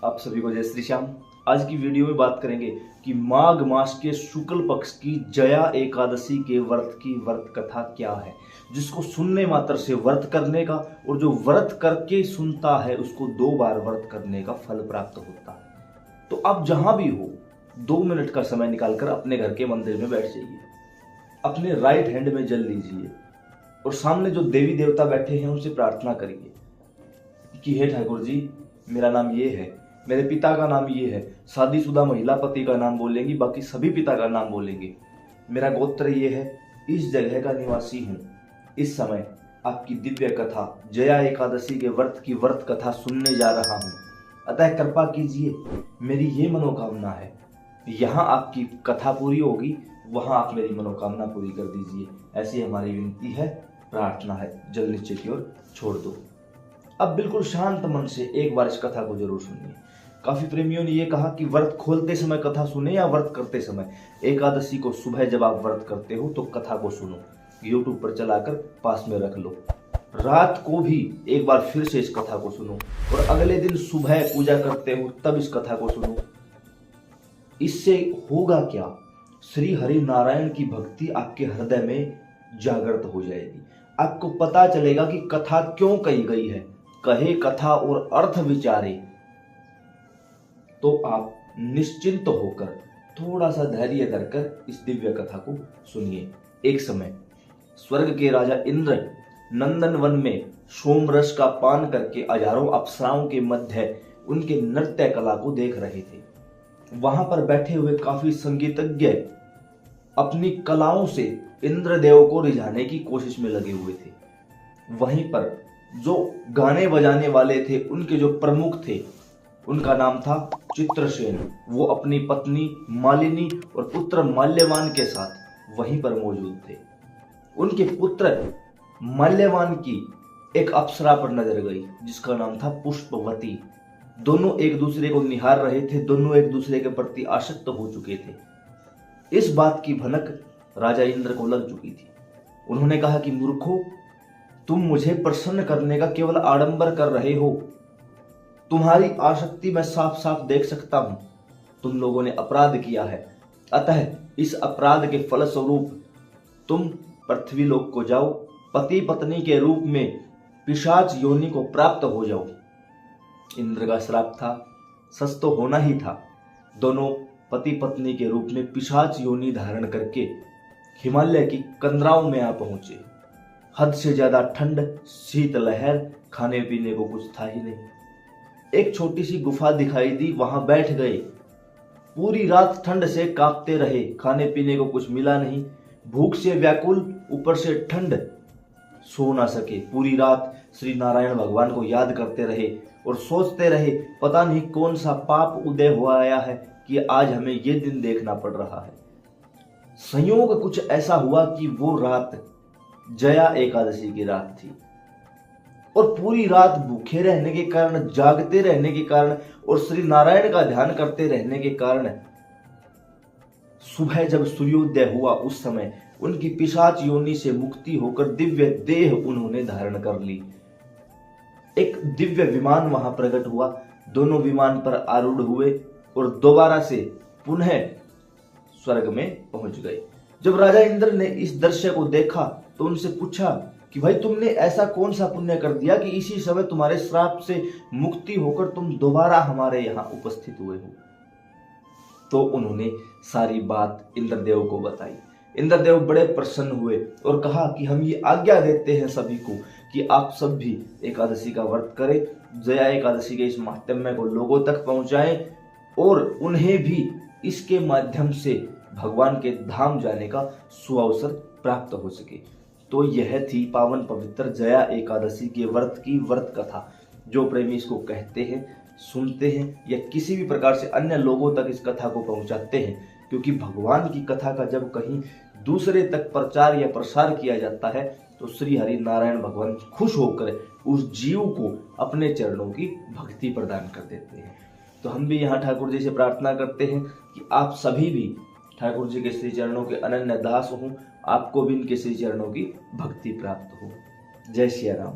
आप सभी को जय श्री श्याम। आज की वीडियो में बात करेंगे कि माघ मास के शुक्ल पक्ष की जया एकादशी के व्रत की व्रत कथा क्या है, जिसको सुनने मात्र से व्रत करने का और जो व्रत करके सुनता है उसको 2 बार व्रत करने का फल प्राप्त होता है। तो आप जहां भी हो 2 मिनट का समय निकालकर अपने घर के मंदिर में बैठ जाइए, अपने राइट हैंड में जल लीजिए और सामने जो देवी देवता बैठे हैं उनसे प्रार्थना करिए कि हे ठाकुर जी, मेरा नाम ये है, मेरे पिता का नाम ये है। शादीशुदा महिला पति का नाम बोलेंगी, बाकी सभी पिता का नाम बोलेंगे। मेरा गोत्र ये है, इस जगह का निवासी हूँ। इस समय आपकी दिव्य कथा जया एकादशी के व्रत की व्रत कथा सुनने जा रहा हूँ, अतः कृपा कीजिए, मेरी ये मनोकामना है। यहाँ आपकी कथा पूरी होगी, वहाँ आप मेरी मनोकामना पूरी कर दीजिए। ऐसी हमारी विनती है, प्रार्थना है। जल नीचे की ओर छोड़ दो। अब बिल्कुल शांत मन से एक बार इस कथा को जरूर सुनिए। काफी प्रेमियों ने यह कहा कि व्रत खोलते समय कथा सुने या व्रत करते समय। एकादशी को सुबह जब आप व्रत करते हो तो कथा को सुनो, यूट्यूब पर चलाकर पास में रख लो। रात को भी एक बार फिर से इस कथा को सुनो और अगले दिन सुबह पूजा करते हो तब इस कथा को सुनो। इससे होगा क्या, श्री हरि नारायण की भक्ति आपके हृदय में जागृत हो जाएगी। आपको पता चलेगा कि कथा क्यों कही गई है। कहे कथा और अर्थ विचारे, तो आप निश्चिंत होकर थोड़ा सा धैर्य धरकर इस दिव्य कथा को सुनिए। एक समय स्वर्ग के राजा इंद्र नंदन वन में सोमरस का पान करके हजारों अप्सराओं के मध्य उनके नृत्य कला को देख रहे थे। वहां पर बैठे हुए काफी संगीतज्ञ अपनी कलाओं से इंद्रदेव को रिझाने की कोशिश में लगे हुए थे। वहीं पर जो गाने बजाने वाले थे, उनके जो प्रमुख थे, उनका नाम था चित्रसेन। वो अपनी पत्नी मालिनी और पुत्र माल्यवान के साथ वहीं पर मौजूद थे। उनके पुत्र माल्यवान की एक अप्सरा पर नजर गई जिसका नाम था पुष्पवती। दोनों एक दूसरे को निहार रहे थे, दोनों एक दूसरे के प्रति आसक्त हो चुके थे। इस बात की भनक राजा इंद्र को लग चुकी थी। उन्होंने कहा कि मूर्खों, तुम मुझे प्रसन्न करने का केवल आडंबर कर रहे हो। तुम्हारी आसक्ति मैं साफ साफ देख सकता हूं। तुम लोगों ने अपराध किया है, अतः इस अपराध के फलस्वरूप तुम पृथ्वी लोक को जाओ, पति पत्नी के रूप में पिशाच योनि को प्राप्त हो जाओ। इंद्र का श्राप था, सच तो होना ही था। दोनों पति पत्नी के रूप में पिशाच योनि धारण करके हिमालय की कंदराओं में आ पहुंचे। हद से ज्यादा ठंड, शीतलहर, खाने पीने को कुछ था ही नहीं। एक छोटी सी गुफा दिखाई दी, वहां बैठ गए। पूरी रात ठंड से कांपते रहे, खाने पीने को कुछ मिला नहीं। भूख से व्याकुल, ऊपर से ठंड, सो ना सके। पूरी रात श्री नारायण भगवान को याद करते रहे और सोचते रहे, पता नहीं कौन सा पाप उदय हुआ आया है कि आज हमें ये दिन देखना पड़ रहा है। संयोग कुछ ऐसा हुआ कि वो रात जया एकादशी की रात थी और पूरी रात भूखे रहने के कारण, जागते रहने के कारण और श्री नारायण का ध्यान करते रहने के कारण सुबह जब सूर्योदय हुआ उस समय उनकी पिशाच योनि से मुक्ति होकर दिव्य देह उन्होंने धारण कर ली। एक दिव्य विमान वहां प्रकट हुआ। दोनों विमान पर आरूढ़ हुए और दोबारा से पुनः स्वर्ग में पहुंच गए। जब राजा इंद्र ने इस दृश्य को देखा तो उनसे पूछा कि भाई, तुमने ऐसा कौन सा पुण्य कर दिया कि इसी समय तुम्हारे श्राप से मुक्ति होकर तुम दोबारा हमारे यहाँ उपस्थित हुए हो। तो उन्होंने सारी बात इंद्रदेव को बताई। इंद्रदेव बड़े प्रसन्न हुए और कहा कि हम ये आज्ञा देते हैं सभी को कि आप सब भी एकादशी का व्रत करें, जया एकादशी के इस महात्म्य को लोगों तक पहुंचाएं और उन्हें भी इसके माध्यम से भगवान के धाम जाने का सुअवसर प्राप्त हो सके। तो यह थी पावन पवित्र जया एकादशी के व्रत की व्रत कथा। जो प्रेमी इसको कहते हैं, सुनते हैं या किसी भी प्रकार से अन्य लोगों तक इस कथा को पहुंचाते हैं, क्योंकि भगवान की कथा का जब कहीं दूसरे तक प्रचार या प्रसार किया जाता है तो श्री हरि नारायण भगवान खुश होकर उस जीव को अपने चरणों की भक्ति प्रदान कर देते हैं। तो हम भी यहाँ ठाकुर जी से प्रार्थना करते हैं कि आप सभी भी ठाकुर जी के श्री चरणों के अनन्य दास हों, आपको भी इनके श्री चरणों की भक्ति प्राप्त हो। जय श्री राम।